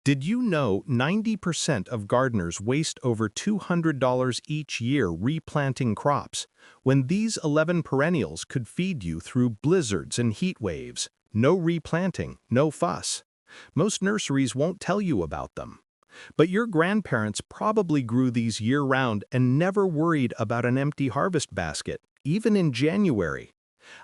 Did you know 90% of gardeners waste over $200 each year replanting crops, when these 11 perennials could feed you through blizzards and heat waves? No replanting, no fuss. Most nurseries won't tell you about them. But your grandparents probably grew these year-round and never worried about an empty harvest basket, even in January.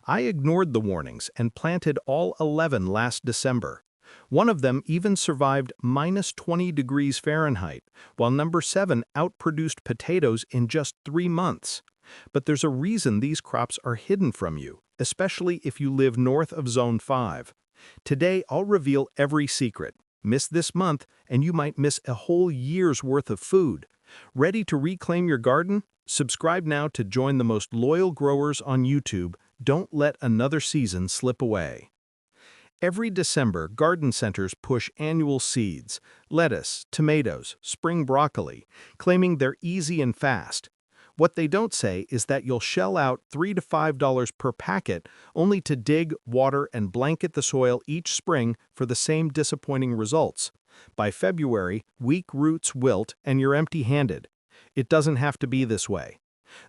I ignored the warnings and planted all 11 last December. One of them even survived minus 20 degrees Fahrenheit, while number 7 outproduced potatoes in just 3 months. But there's a reason these crops are hidden from you, especially if you live north of Zone 5. Today, I'll reveal every secret. Miss this month, and you might miss a whole year's worth of food. Ready to reclaim your garden? Subscribe now to join the most loyal growers on YouTube. Don't let another season slip away. Every December, garden centers push annual seeds, lettuce, tomatoes, spring broccoli, claiming they're easy and fast. What they don't say is that you'll shell out $3 to $5 per packet only to dig, water, and blanket the soil each spring for the same disappointing results. By February, weak roots wilt and you're empty-handed. It doesn't have to be this way.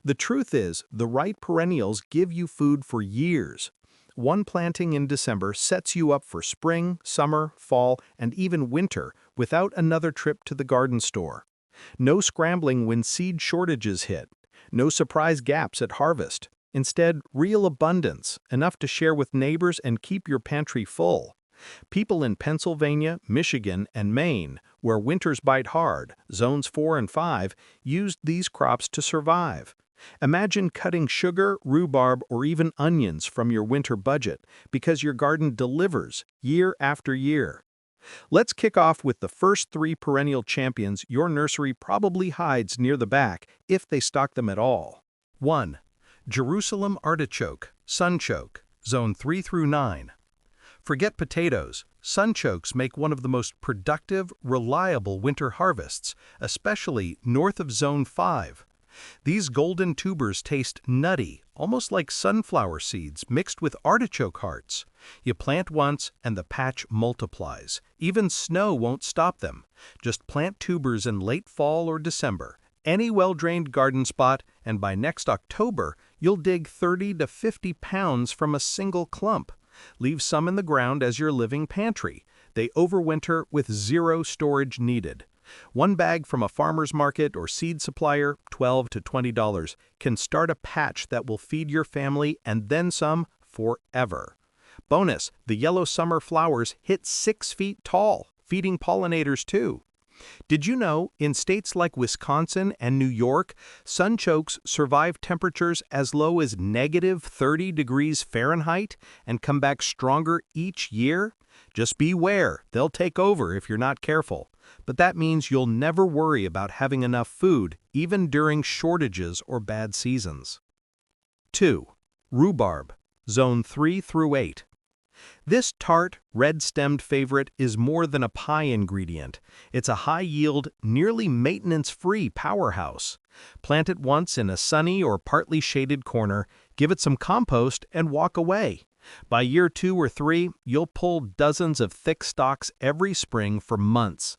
The truth is, the right perennials give you food for years. One planting in December sets you up for spring, summer, fall, and even winter without another trip to the garden store. No scrambling when seed shortages hit. No surprise gaps at harvest. Instead, real abundance, enough to share with neighbors and keep your pantry full. People in Pennsylvania, Michigan, and Maine, where winters bite hard, zones 4 and 5, used these crops to survive. Imagine cutting sugar, rhubarb, or even onions from your winter budget because your garden delivers year after year. Let's kick off with the first 3 perennial champions your nursery probably hides near the back if they stock them at all. 1. Jerusalem Artichoke, Sunchoke, Zone 3 through 9. Forget potatoes. Sunchokes make one of the most productive, reliable winter harvests, especially north of Zone 5. These golden tubers taste nutty, almost like sunflower seeds mixed with artichoke hearts. You plant once and the patch multiplies. Even snow won't stop them. Just plant tubers in late fall or December, any well-drained garden spot, and by next October, you'll dig 30 to 50 pounds from a single clump. Leave some in the ground as your living pantry. They overwinter with zero storage needed. One bag from a farmer's market or seed supplier, $12 to $20, can start a patch that will feed your family and then some forever. Bonus, the yellow summer flowers hit 6 feet tall, feeding pollinators too. Did you know, in states like Wisconsin and New York, sunchokes survive temperatures as low as negative 30 degrees Fahrenheit and come back stronger each year? Just beware, they'll take over if you're not careful. But that means you'll never worry about having enough food, even during shortages or bad seasons. 2. Rhubarb, Zone 3 through 8. This tart, red-stemmed favorite is more than a pie ingredient. It's a high-yield, nearly maintenance-free powerhouse. Plant it once in a sunny or partly shaded corner, give it some compost, and walk away. By year 2 or 3, you'll pull dozens of thick stalks every spring for months.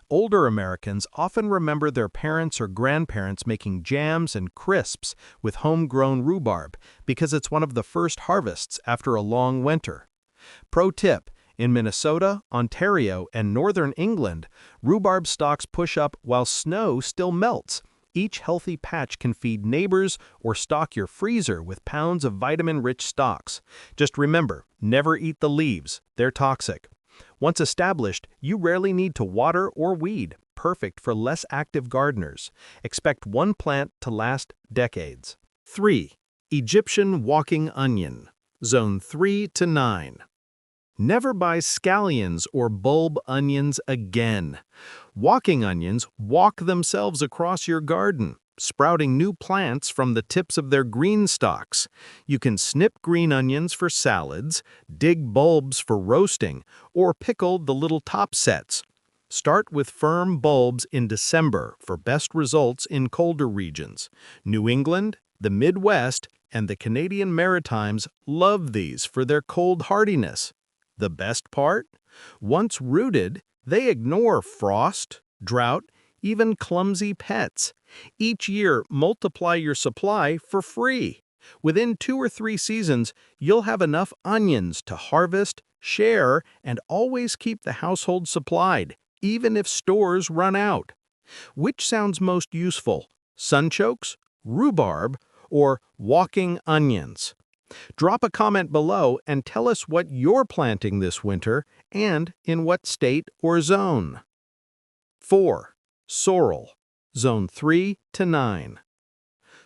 Older Americans often remember their parents or grandparents making jams and crisps with homegrown rhubarb because it's one of the first harvests after a long winter. Pro tip: in Minnesota, Ontario, and northern England, rhubarb stalks push up while snow still melts. Each healthy patch can feed neighbors or stock your freezer with pounds of vitamin-rich stalks. Just remember, never eat the leaves, they're toxic. Once established, you rarely need to water or weed, perfect for less active gardeners. Expect one plant to last decades. 3. Egyptian Walking Onion, Zone 3 to 9. Never buy scallions or bulb onions again. Walking onions walk themselves across your garden, sprouting new plants from the tips of their green stalks. You can snip green onions for salads, dig bulbs for roasting, or pickle the little top sets. Start with firm bulbs in December for best results in colder regions. New England, the Midwest, and the Canadian Maritimes love these for their cold hardiness. The best part? Once rooted, They ignore frost, drought, even clumsy pets. Each year, multiply your supply for free. Within 2 or 3 seasons, you'll have enough onions to harvest, share, and always keep the household supplied, even if stores run out. Which sounds most useful? Sunchokes, rhubarb, or walking onions? Drop a comment below and tell us what you're planting this winter and in what state or zone. 4. Sorrel, Zone 3 to 9.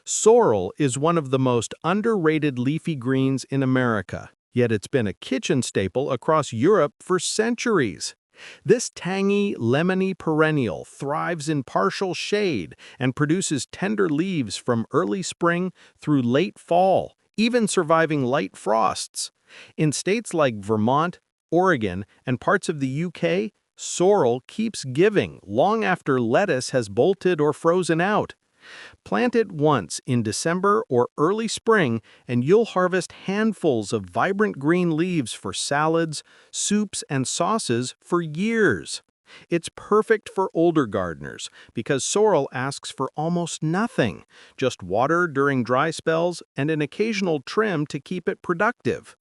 Sorrel is one of the most underrated leafy greens in America, yet it's been a kitchen staple across Europe for centuries. This tangy, lemony perennial thrives in partial shade and produces tender leaves from early spring through late fall, even surviving light frosts. In states like Vermont, Oregon, and parts of the UK, sorrel keeps giving long after lettuce has bolted or frozen out. Plant it once in December or early spring, and you'll harvest handfuls of vibrant green leaves for salads, soups, and sauces for years. It's perfect for older gardeners because sorrel asks for almost nothing, just water during dry spells and an occasional trim to keep it productive.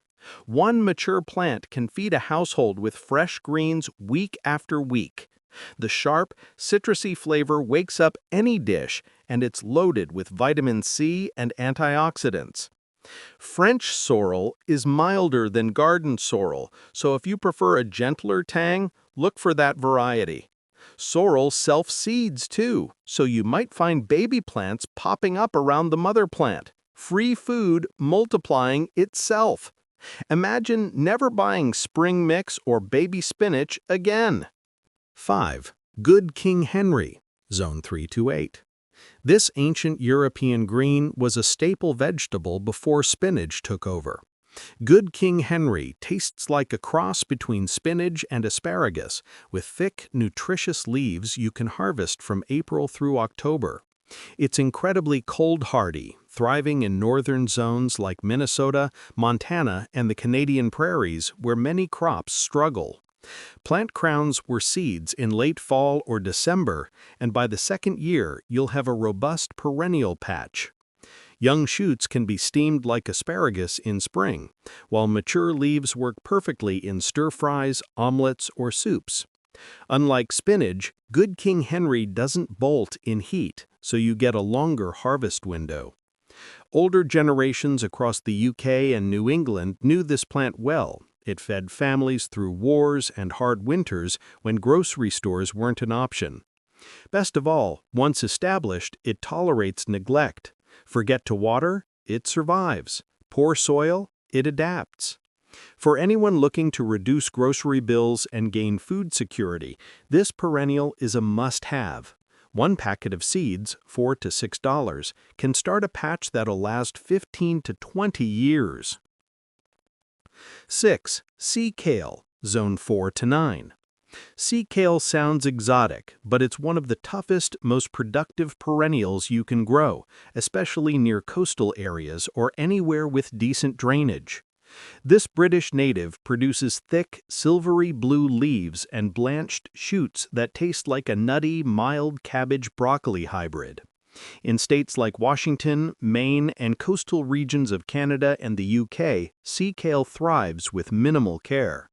One mature plant can feed a household with fresh greens week after week. The sharp, citrusy flavor wakes up any dish, and it's loaded with vitamin C and antioxidants. French sorrel is milder than garden sorrel, so if you prefer a gentler tang, look for that variety. Sorrel self-seeds too, so you might find baby plants popping up around the mother plant. Free food multiplying itself. Imagine never buying spring mix or baby spinach again. 5. Good King Henry, Zone 3 to 8. This ancient European green was a staple vegetable before spinach took over. Good King Henry tastes like a cross between spinach and asparagus, with thick, nutritious leaves you can harvest from April through October. It's incredibly cold-hardy, thriving in northern zones like Minnesota, Montana, and the Canadian prairies, where many crops struggle. Plant crowns were seeds in late fall or December, and by the second year, you'll have a robust perennial patch. Young shoots can be steamed like asparagus in spring, while mature leaves work perfectly in stir-fries, omelets, or soups. Unlike spinach, Good King Henry doesn't bolt in heat, so you get a longer harvest window. Older generations across the UK and New England knew this plant well. It fed families through wars and hard winters when grocery stores weren't an option. Best of all, once established, it tolerates neglect. Forget to water, it survives. Poor soil, it adapts. For anyone looking to reduce grocery bills and gain food security, this perennial is a must-have. One packet of seeds, $4 to $6, can start a patch that'll last 15 to 20 years. 6. Sea Kale, Zone 4 to 9. Sea kale sounds exotic, but it's one of the toughest, most productive perennials you can grow, especially near coastal areas or anywhere with decent drainage. This British native produces thick, silvery blue leaves and blanched shoots that taste like a nutty, mild cabbage-broccoli hybrid. In states like Washington, Maine, and coastal regions of Canada and the UK, sea kale thrives with minimal care.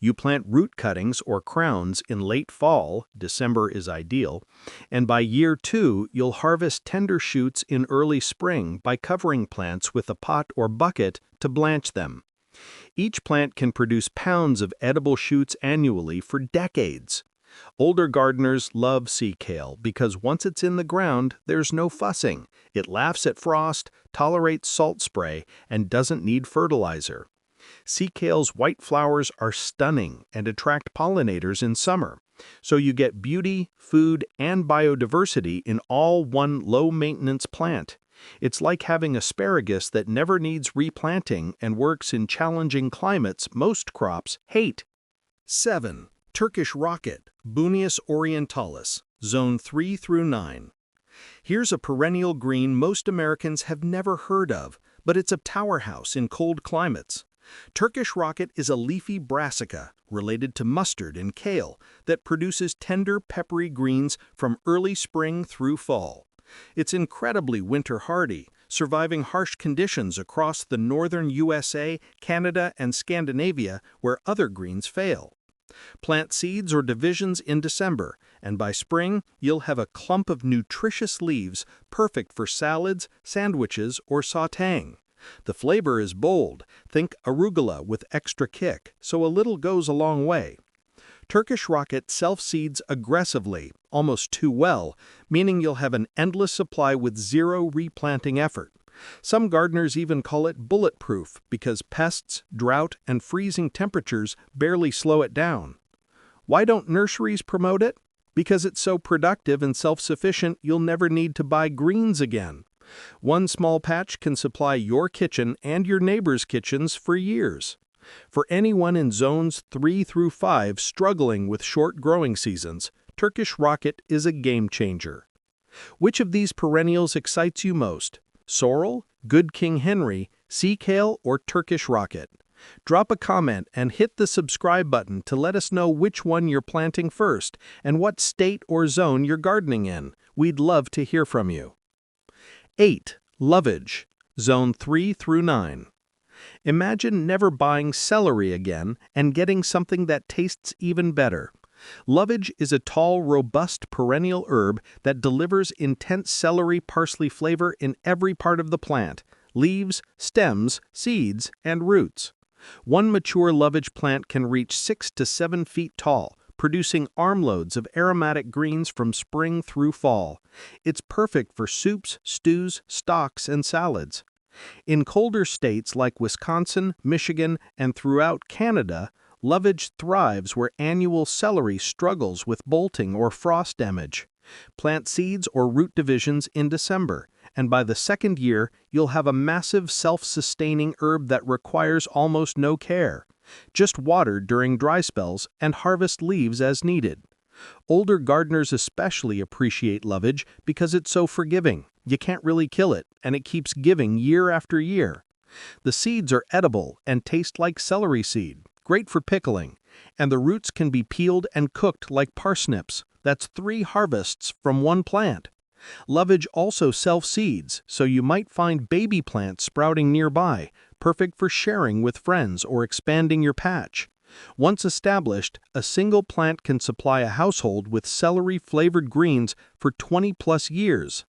You plant root cuttings or crowns in late fall, December is ideal, and by year 2 you'll harvest tender shoots in early spring by covering plants with a pot or bucket to blanch them. Each plant can produce pounds of edible shoots annually for decades. Older gardeners love sea kale because once it's in the ground, there's no fussing. It laughs at frost, tolerates salt spray, and doesn't need fertilizer. Sea kale's white flowers are stunning and attract pollinators in summer, so you get beauty, food, and biodiversity in all one low-maintenance plant. It's like having asparagus that never needs replanting and works in challenging climates most crops hate. 7. Turkish Rocket, Buneus orientalis, Zone 3 through 9. Here's a perennial green most Americans have never heard of, but it's a powerhouse in cold climates. Turkish rocket is a leafy brassica related to mustard and kale that produces tender, peppery greens from early spring through fall. It's incredibly winter hardy, surviving harsh conditions across the northern USA, Canada, and Scandinavia where other greens fail. Plant seeds or divisions in December, and by spring, you'll have a clump of nutritious leaves perfect for salads, sandwiches, or sautéing. The flavor is bold. Think arugula with extra kick, so a little goes a long way. Turkish rocket self-seeds aggressively, almost too well, meaning you'll have an endless supply with zero replanting effort. Some gardeners even call it bulletproof because pests, drought, and freezing temperatures barely slow it down. Why don't nurseries promote it? Because it's so productive and self-sufficient you'll never need to buy greens again. One small patch can supply your kitchen and your neighbor's kitchens for years. For anyone in zones 3 through 5 struggling with short growing seasons, Turkish rocket is a game changer. Which of these perennials excites you most? Sorrel, Good King Henry, Sea Kale, or Turkish rocket? Drop a comment and hit the subscribe button to let us know which one you're planting first and what state or zone you're gardening in. We'd love to hear from you. 8. Lovage, Zone 3 through 9. Imagine never buying celery again and getting something that tastes even better. Lovage is a tall, robust perennial herb that delivers intense celery parsley flavor in every part of the plant: leaves, stems, seeds, and roots. One mature lovage plant can reach 6 to 7 feet tall, producing armloads of aromatic greens from spring through fall. It's perfect for soups, stews, stocks, and salads. In colder states like Wisconsin, Michigan, and throughout Canada, lovage thrives where annual celery struggles with bolting or frost damage. Plant seeds or root divisions in December, and by the second year, you'll have a massive self-sustaining herb that requires almost no care. Just water during dry spells and harvest leaves as needed. Older gardeners especially appreciate lovage because it's so forgiving. You can't really kill it, and it keeps giving year after year. The seeds are edible and taste like celery seed, great for pickling, and the roots can be peeled and cooked like parsnips. That's 3 harvests from one plant. Lovage also self-seeds, so you might find baby plants sprouting nearby, perfect for sharing with friends or expanding your patch. Once established, a single plant can supply a household with celery-flavored greens for 20-plus years.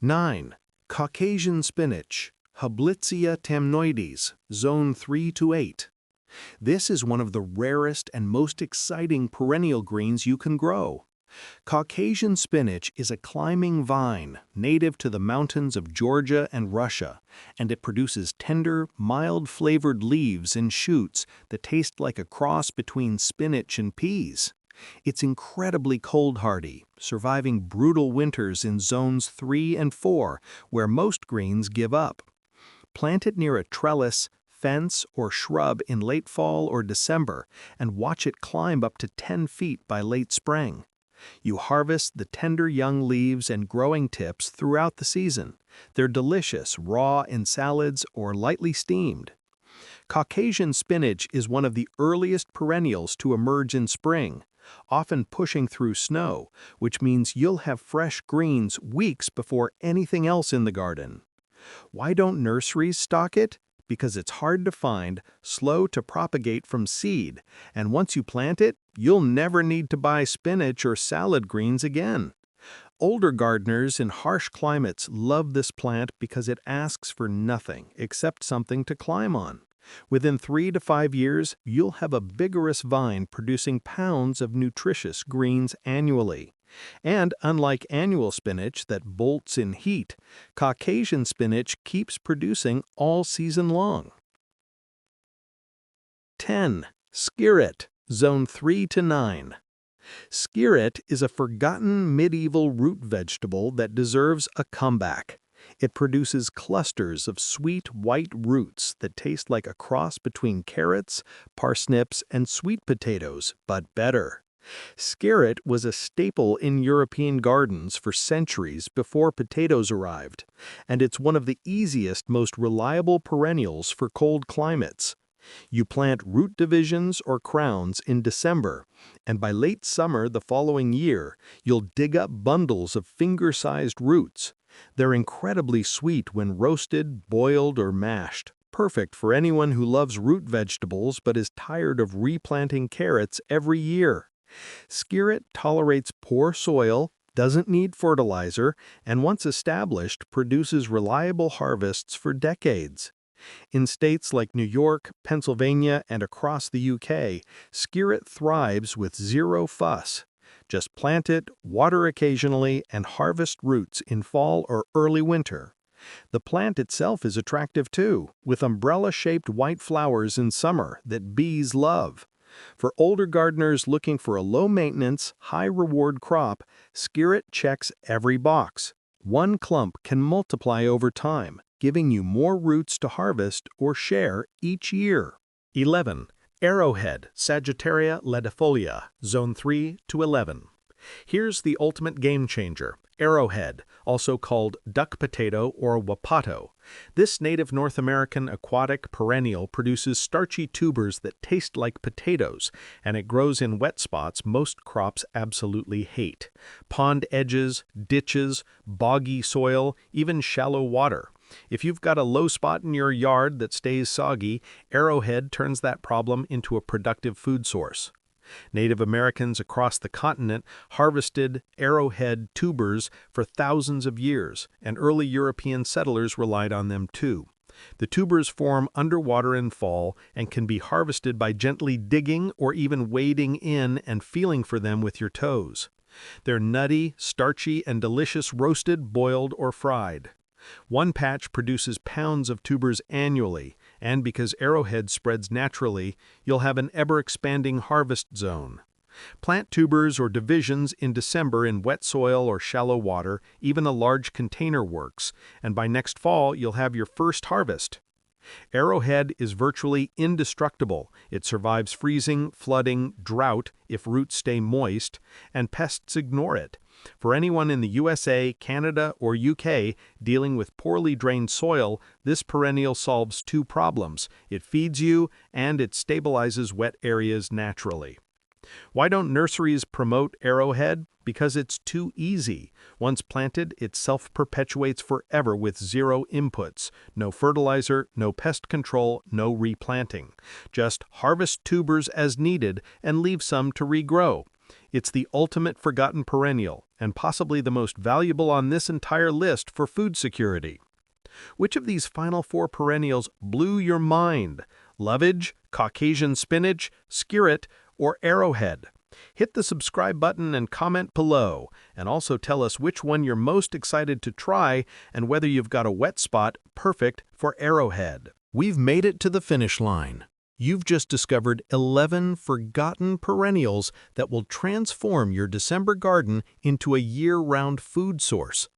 9. Caucasian spinach, Hublitzia tamnoides, Zone 3 to 8. This is one of the rarest and most exciting perennial greens you can grow. Caucasian spinach is a climbing vine native to the mountains of Georgia and Russia, and it produces tender, mild-flavored leaves and shoots that taste like a cross between spinach and peas. It's incredibly cold-hardy, surviving brutal winters in zones 3 and 4, where most greens give up. Plant it near a trellis, fence, or shrub in late fall or December, and watch it climb up to 10 feet by late spring. You harvest the tender young leaves and growing tips throughout the season. They're delicious raw in salads or lightly steamed. Caucasian spinach is one of the earliest perennials to emerge in spring, often pushing through snow, which means you'll have fresh greens weeks before anything else in the garden. Why don't nurseries stock it? Because it's hard to find, slow to propagate from seed, and once you plant it, you'll never need to buy spinach or salad greens again. Older gardeners in harsh climates love this plant because it asks for nothing except something to climb on. Within 3 to 5 years, you'll have a vigorous vine producing pounds of nutritious greens annually. And unlike annual spinach that bolts in heat, Caucasian spinach keeps producing all season long. 10. Skirret, Zone 3 to 9. Skirret is a forgotten medieval root vegetable that deserves a comeback. It produces clusters of sweet white roots that taste like a cross between carrots, parsnips, and sweet potatoes, but better. Skirret was a staple in European gardens for centuries before potatoes arrived, and it's one of the easiest, most reliable perennials for cold climates. You plant root divisions or crowns in December, and by late summer the following year, you'll dig up bundles of finger-sized roots. They're incredibly sweet when roasted, boiled, or mashed. Perfect for anyone who loves root vegetables but is tired of replanting carrots every year. Skirret tolerates poor soil, doesn't need fertilizer, and once established, produces reliable harvests for decades. In states like New York, Pennsylvania, and across the UK, skirret thrives with zero fuss. Just plant it, water occasionally, and harvest roots in fall or early winter. The plant itself is attractive too, with umbrella-shaped white flowers in summer that bees love. For older gardeners looking for a low-maintenance, high-reward crop, skirret checks every box. One clump can multiply over time, giving you more roots to harvest or share each year. 11. Arrowhead, Sagittaria ledifolia, Zone 3 to 11. Here's the ultimate game changer, arrowhead, also called duck potato or wapato. This native North American aquatic perennial produces starchy tubers that taste like potatoes, and it grows in wet spots most crops absolutely hate. Pond edges, ditches, boggy soil, even shallow water. If you've got a low spot in your yard that stays soggy, arrowhead turns that problem into a productive food source. Native Americans across the continent harvested arrowhead tubers for thousands of years, and early European settlers relied on them too. The tubers form underwater in fall and can be harvested by gently digging or even wading in and feeling for them with your toes. They're nutty, starchy, and delicious roasted, boiled, or fried. One patch produces pounds of tubers annually, and because arrowhead spreads naturally, you'll have an ever-expanding harvest zone. Plant tubers or divisions in December in wet soil or shallow water, even a large container works, and by next fall you'll have your first harvest. Arrowhead is virtually indestructible. It survives freezing, flooding, drought if roots stay moist, and pests ignore it. For anyone in the USA, Canada, or UK dealing with poorly drained soil, this perennial solves two problems. It feeds you, and it stabilizes wet areas naturally. Why don't nurseries promote arrowhead? Because it's too easy. Once planted, it self-perpetuates forever with zero inputs. No fertilizer, no pest control, no replanting. Just harvest tubers as needed and leave some to regrow. It's the ultimate forgotten perennial, and possibly the most valuable on this entire list for food security. Which of these final four perennials blew your mind? Lovage, Caucasian spinach, skirret, or arrowhead? Hit the subscribe button and comment below, and also tell us which one you're most excited to try and whether you've got a wet spot perfect for arrowhead. We've made it to the finish line. You've just discovered 11 forgotten perennials that will transform your December garden into a year-round food source.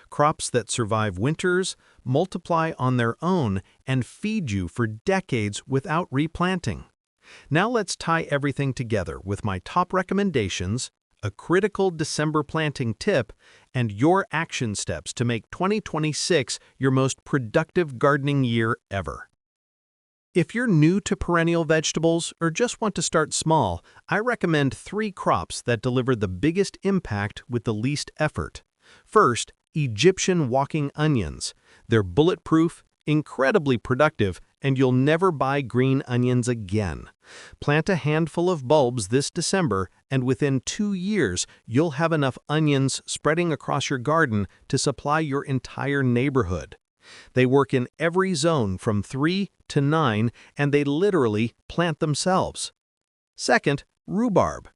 Crops that survive winters, multiply on their own, and feed you for decades without replanting. Now let's tie everything together with my top recommendations, a critical December planting tip, and your action steps to make 2026 your most productive gardening year ever. If you're new to perennial vegetables or just want to start small, I recommend 3 crops that deliver the biggest impact with the least effort. First, Egyptian walking onions. They're bulletproof, incredibly productive, and you'll never buy green onions again. Plant a handful of bulbs this December, and within 2 years, you'll have enough onions spreading across your garden to supply your entire neighborhood. They work in every zone from 3 to 9, and they literally plant themselves. Second, rhubarb.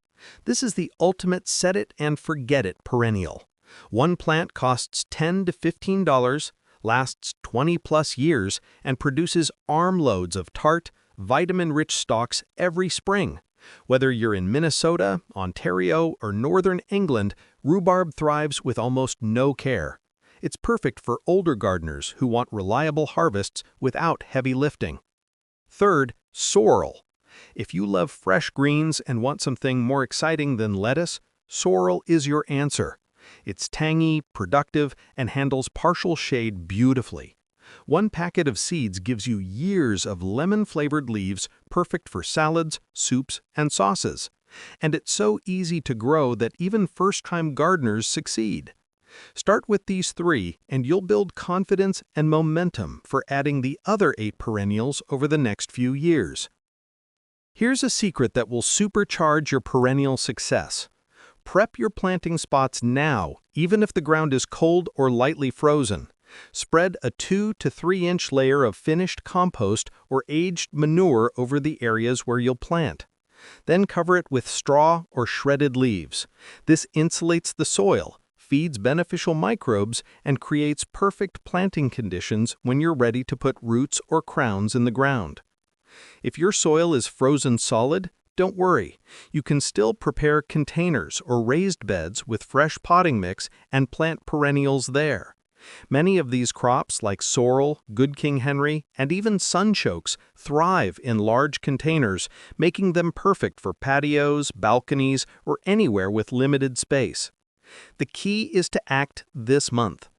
This is the ultimate set-it-and-forget-it perennial. One plant costs $10 to $15, lasts 20-plus years, and produces armloads of tart, vitamin-rich stalks every spring. Whether you're in Minnesota, Ontario, or northern England, rhubarb thrives with almost no care. It's perfect for older gardeners who want reliable harvests without heavy lifting. Third, sorrel. If you love fresh greens and want something more exciting than lettuce, sorrel is your answer. It's tangy, productive, and handles partial shade beautifully. One packet of seeds gives you years of lemon-flavored leaves perfect for salads, soups, and sauces. And it's so easy to grow that even first-time gardeners succeed. Start with these 3, and you'll build confidence and momentum for adding the other 8 perennials over the next few years. Here's a secret that will supercharge your perennial success. Prep your planting spots now, even if the ground is cold or lightly frozen. Spread a 2 to 3 inch layer of finished compost or aged manure over the areas where you'll plant. Then cover it with straw or shredded leaves. This insulates the soil, feeds beneficial microbes, and creates perfect planting conditions when you're ready to put roots or crowns in the ground. If your soil is frozen solid, don't worry. You can still prepare containers or raised beds with fresh potting mix and plant perennials there. Many of these crops, like sorrel, good King Henry, and even sunchokes, thrive in large containers, making them perfect for patios, balconies, or anywhere with limited space. The key is to act this month.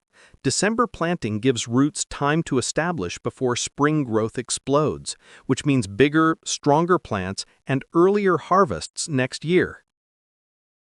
December planting gives roots time to establish before spring growth explodes, which means bigger, stronger plants and earlier harvests next year.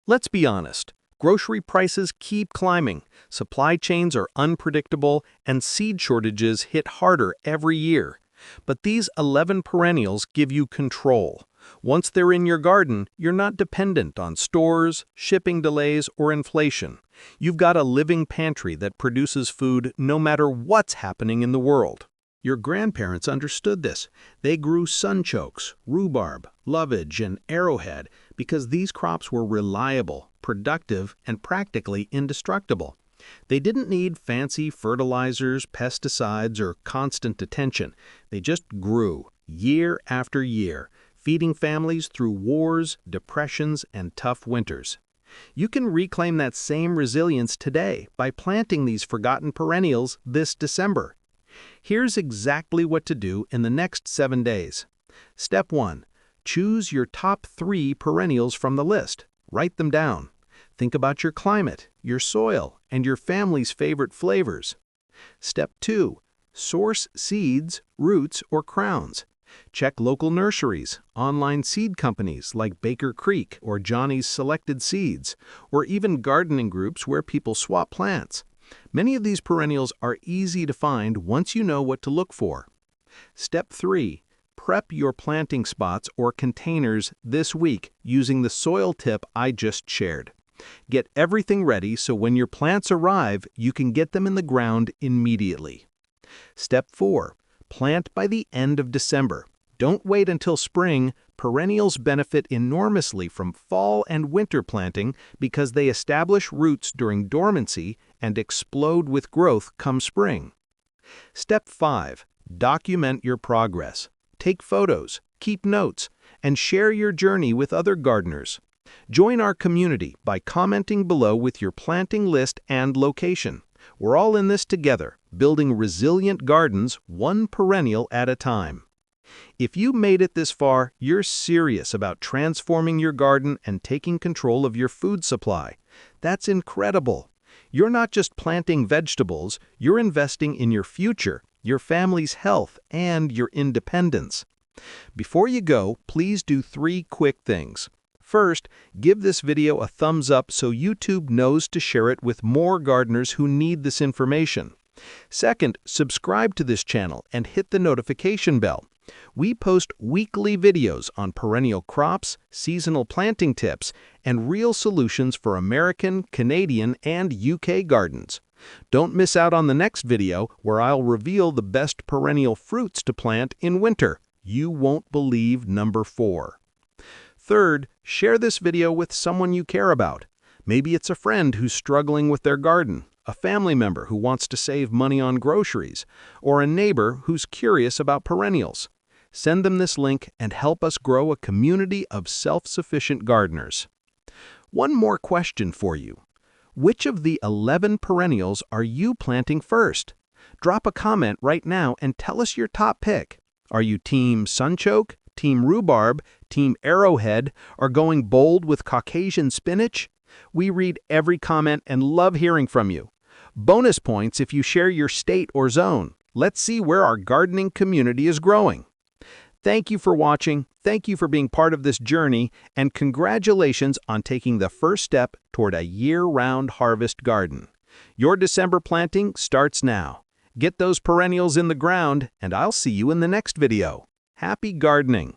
Let's be honest. Grocery prices keep climbing, supply chains are unpredictable, and seed shortages hit harder every year. But these 11 perennials give you control. Once they're in your garden, you're not dependent on stores, shipping delays, or inflation. You've got a living pantry that produces food no matter what's happening in the world. Your grandparents understood this. They grew sunchokes, rhubarb, lovage, and arrowhead because these crops were reliable, productive, and practically indestructible. They didn't need fancy fertilizers, pesticides, or constant attention. They just grew, year after year, feeding families through wars, depressions, and tough winters. You can reclaim that same resilience today by planting these forgotten perennials this December. Here's exactly what to do in the next 7 days. Step 1. Choose your top 3 perennials from the list. Write them down. Think about your climate, your soil, and your family's favorite flavors. Step 2. Source seeds, roots, or crowns. Check local nurseries, online seed companies like Baker Creek or Johnny's Selected Seeds, or even gardening groups where people swap plants. Many of these perennials are easy to find once you know what to look for. Step 3. Prep your planting spots or containers this week using the soil tip I just shared. Get everything ready so when your plants arrive, you can get them in the ground immediately. Step 4. Plant by the end of December. Don't wait until spring. Perennials benefit enormously from fall and winter planting because they establish roots during dormancy and explode with growth come spring. Step 5. Document your progress. Take photos, keep notes, and share your journey with other gardeners. Join our community by commenting below with your planting list and location. We're all in this together, building resilient gardens one perennial at a time. If you made it this far, you're serious about transforming your garden and taking control of your food supply. That's incredible. You're not just planting vegetables, you're investing in your future, your family's health, and your independence. Before you go, please do 3 quick things. First, give this video a thumbs up so YouTube knows to share it with more gardeners who need this information. Second, subscribe to this channel and hit the notification bell. We post weekly videos on perennial crops, seasonal planting tips, and real solutions for American, Canadian, and UK gardens. Don't miss out on the next video where I'll reveal the best perennial fruits to plant in winter. You won't believe number 4. Third, share this video with someone you care about. Maybe it's a friend who's struggling with their garden, a family member who wants to save money on groceries, or a neighbor who's curious about perennials. Send them this link and help us grow a community of self-sufficient gardeners. One more question for you. Which of the 11 perennials are you planting first? Drop a comment right now and tell us your top pick. Are you Team Sunchoke, Team Rhubarb, Team Arrowhead, or going bold with Caucasian spinach? We read every comment and love hearing from you. Bonus points if you share your state or zone. Let's see where our gardening community is growing. Thank you for watching, thank you for being part of this journey, and congratulations on taking the first step toward a year-round harvest garden. Your December planting starts now. Get those perennials in the ground, and I'll see you in the next video. Happy gardening!